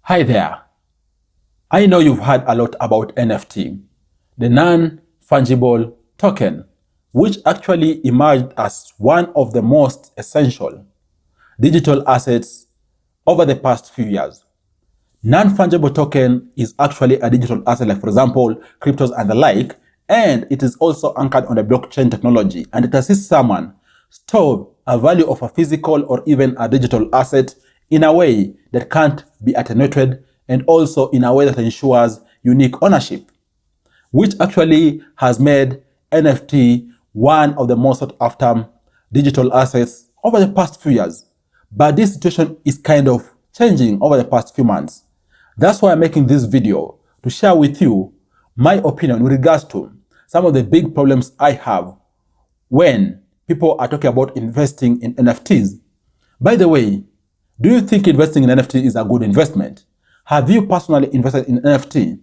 Hi there. I know you've heard a lot about NFT, the non-fungible token, which actually emerged as one of the most essential digital assets over the past few years. Non-fungible token is actually a digital asset, like for example, cryptos and the like, and it is also anchored on the blockchain technology, and it assists someone store a value of a physical or even a digital asset in a way that can't be attenuated, and also in a way that ensures unique ownership, which actually has made NFT one of the most sought after digital assets over the past few years. But this situation is kind of changing over the past few months. That's why I'm making this video, to share with you my opinion with regards to some of the big problems I have when people are talking about investing in NFTs. By the way, do you think investing in NFT is a good investment? Have you personally invested in NFT?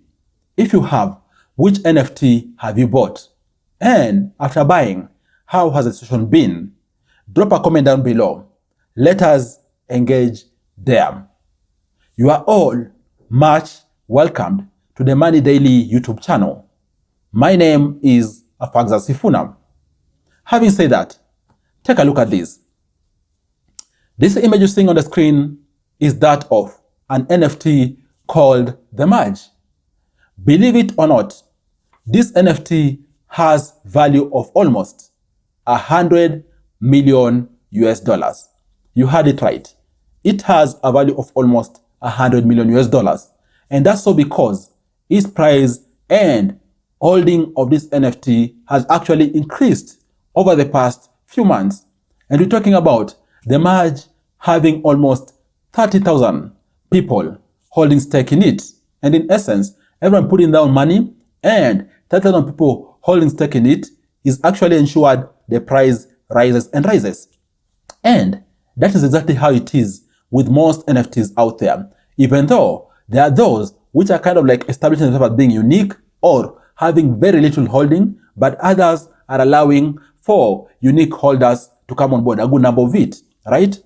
If you have, which NFT have you bought? And after buying, how has the situation been? Drop a comment down below. Let us engage there. You are all much welcomed to the Money Daily YouTube channel. My name is Afagza Sifuna. Having said that, take a look at this. This image you're seeing on the screen is that of an NFT called the Verge. Believe it or not, this NFT has value of almost 100 million US dollars. You heard it right. It has a value of almost 100 million US dollars. And that's so because its price and holding of this NFT has actually increased over the past few months. And we're talking about the Verge having almost 30,000 people holding stake in it. And in essence, everyone putting down money, and 30,000 people holding stake in it is actually ensured the price rises and rises. And that is exactly how it is with most NFTs out there, even though there are those which are kind of like establishing themselves as being unique or having very little holding, but others are allowing for unique holders to come on board, a good number of it, right?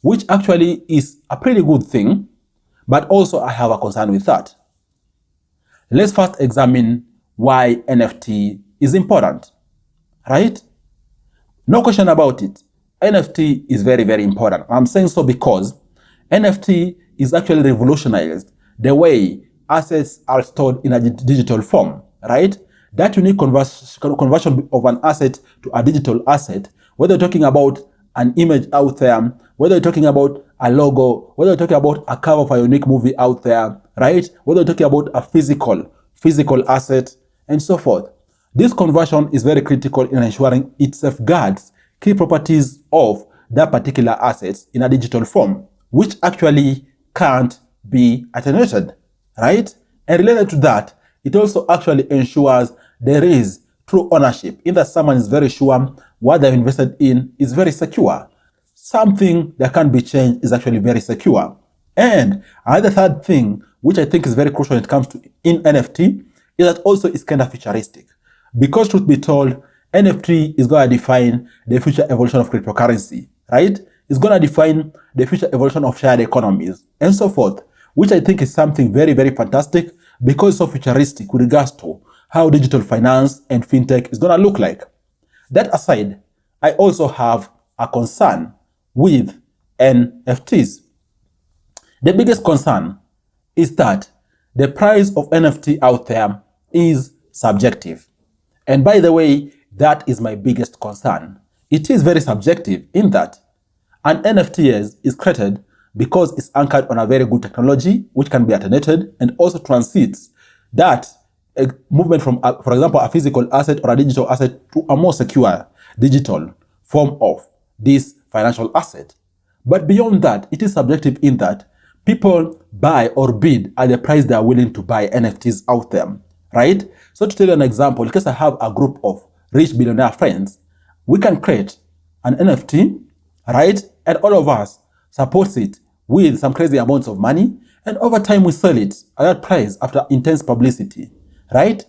Which actually is a pretty good thing, but also I have a concern with that. Let's first examine why NFT is important, right? No question about it. NFT is very, very important. I'm saying so because NFT is actually revolutionized the way assets are stored in a digital form, right? That unique conversion of an asset to a digital asset, whether you're talking about an image out there, whether you're talking about a logo, whether you're talking about a cover of a unique movie out there, right? Whether you're talking about a physical asset, and so forth. This conversion is very critical in ensuring it safeguards key properties of that particular assets in a digital form, which actually can't be attenuated, right? And related to that, it also actually ensures there is true ownership, in that someone is very sure what they've invested in is very secure. Something that can't be changed is actually very secure. And another third thing, which I think is very crucial when it comes to in NFT, is that also it's kind of futuristic. Because truth be told, NFT is going to define the future evolution of cryptocurrency, right? It's going to define the future evolution of shared economies and so forth, which I think is something very, very fantastic because it's so futuristic with regards to how digital finance and fintech is going to look like. That aside, I also have a concern with NFTs. The biggest concern is that the price of NFT out there is subjective. And by the way, that is my biggest concern. It is very subjective in that an NFT is created because it's anchored on a very good technology which can be attenuated and also transits that movement from, for example, a physical asset or a digital asset to a more secure digital form of this financial asset. But beyond that, it is subjective in that people buy or bid at the price they are willing to buy NFTs out there, right? So to tell you an example, because I have a group of rich billionaire friends, we can create an NFT, right? And all of us support it with some crazy amounts of money, and over time we sell it at that price after intense publicity, right?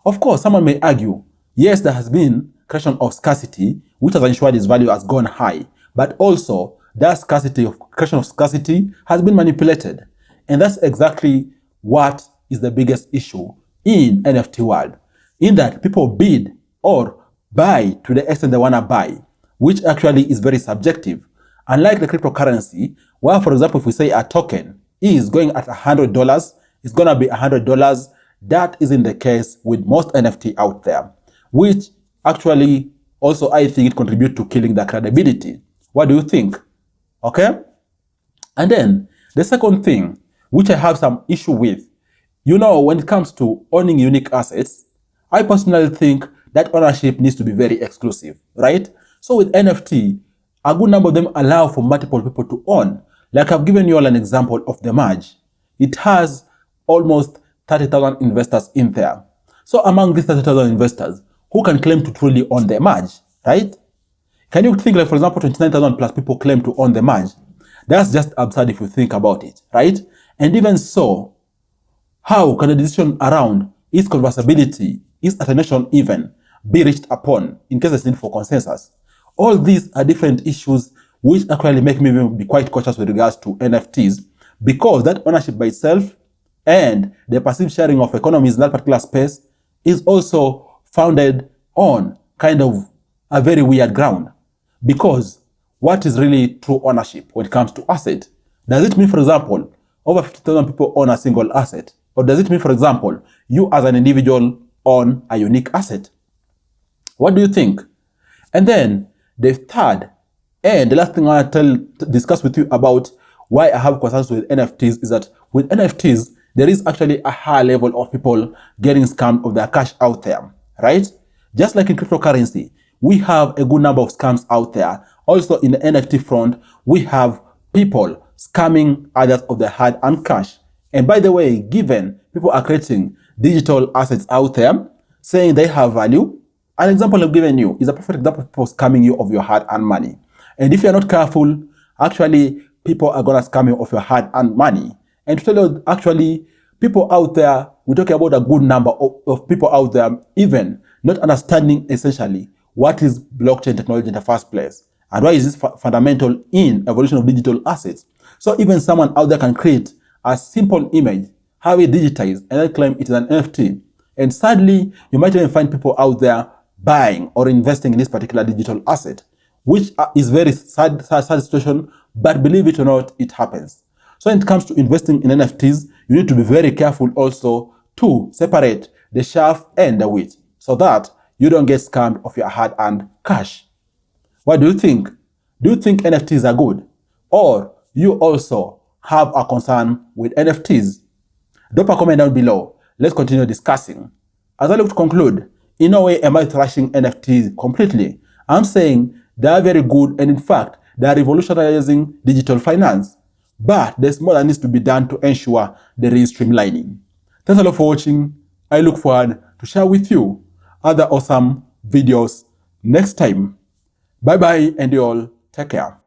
Of course, someone may argue, yes, there has been creation of scarcity, which has ensured its value has gone high, but also that creation of scarcity has been manipulated. And that's exactly what is the biggest issue in NFT world, in that people bid or buy to the extent they want to buy, which actually is very subjective. Unlike the cryptocurrency, where, for example, if we say a token is going at $100, it's going to be $100. That isn't the case with most NFT out there, which actually also I think it contributes to killing the credibility. What do you think? Okay? And then the second thing, which I have some issue with, when it comes to owning unique assets, I personally think that ownership needs to be very exclusive, right? So with NFT, a good number of them allow for multiple people to own. Like I've given you all an example of the merge. It has almost 30,000 investors in there. So among these 30,000 investors, who can claim to truly own the merge, right? Can you think, like, for example, 29,000 plus people claim to own the merge? That's just absurd if you think about it, right? And even so, how can a decision around its conversability, its attenuation even, be reached upon in case there's need for consensus? All these are different issues which actually make me be quite cautious with regards to NFTs, because that ownership by itself and the perceived sharing of economies in that particular space is also founded on kind of a very weird ground. Because what is really true ownership when it comes to asset? Does it mean, for example, over 50,000 people own a single asset? Or does it mean, for example, you as an individual own a unique asset? What do you think? And then the third and the last thing I want to discuss with you about why I have concerns with NFTs is that with NFTs, there is actually a high level of people getting scammed of their cash out there, right? Just like in cryptocurrency, we have a good number of scams out there. Also in the NFT front, we have people scamming others of their hard-earned cash. And by the way, given people are creating digital assets out there, saying they have value, an example I've given you is a perfect example of people scamming you of your hard-earned money. And if you're not careful, actually, people are going to scam you of your hard-earned money. And to tell you, actually, people out there, we're talking about a good number of people out there, even not understanding essentially what is blockchain technology in the first place, and why is this fundamental in evolution of digital assets. So even someone out there can create a simple image, have it digitized, and then claim it is an NFT. And sadly, you might even find people out there buying or investing in this particular digital asset, which is very sad situation, but believe it or not, it happens. So when it comes to investing in NFTs, you need to be very careful also to separate the chaff and the wheat, so that you don't get scammed of your hard-earned cash. What do you think? Do you think NFTs are good? Or you also have a concern with NFTs? Drop a comment down below. Let's continue discussing. As I look to conclude, in no way am I thrashing NFTs completely. I'm saying they are very good, and in fact, they are revolutionizing digital finance. But there's more that needs to be done to ensure there is streamlining. Thanks a lot for watching. I look forward to share with you other awesome videos next time. Bye bye, and you all take care.